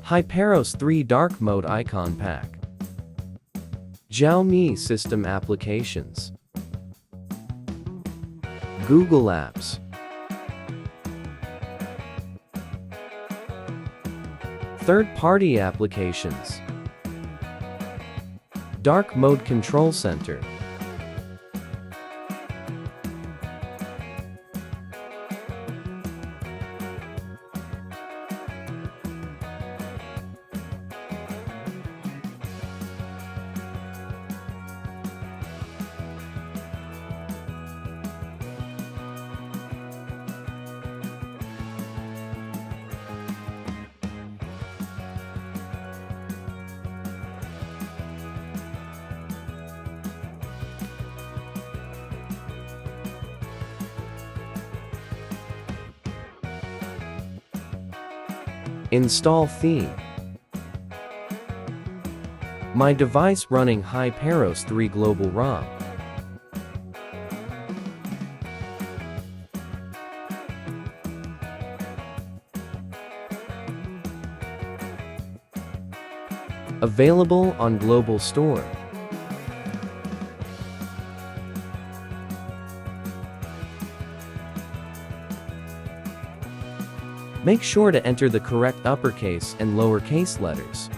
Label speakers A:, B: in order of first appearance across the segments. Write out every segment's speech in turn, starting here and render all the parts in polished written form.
A: HyperOS 3 Dark Mode Icon Pack. Xiaomi System Applications. Google Apps. Third-party applications. Dark Mode Control Center. Install theme. My device running HyperOS 3 Global ROM. Available on Global Store. Make sure to enter the correct uppercase and lowercase letters.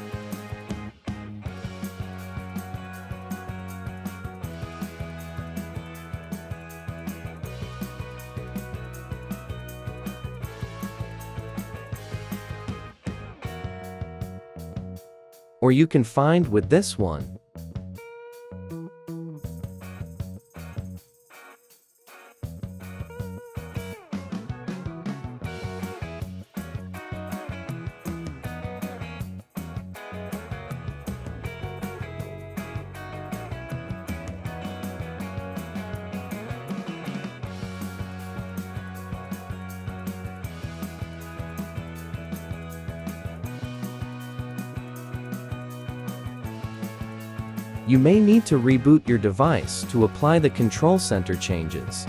A: Or you can find with this one. You may need to reboot your device to apply the control center changes.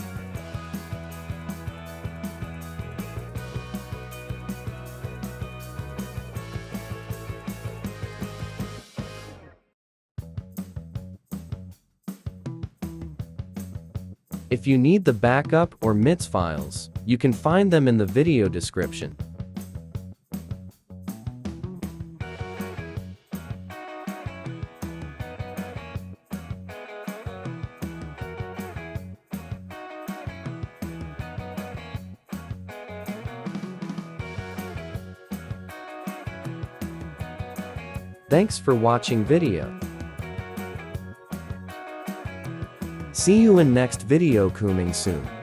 A: If you need the backup or MITS files, you can find them in the video description. Thanks for watching video. See you in next video coming soon.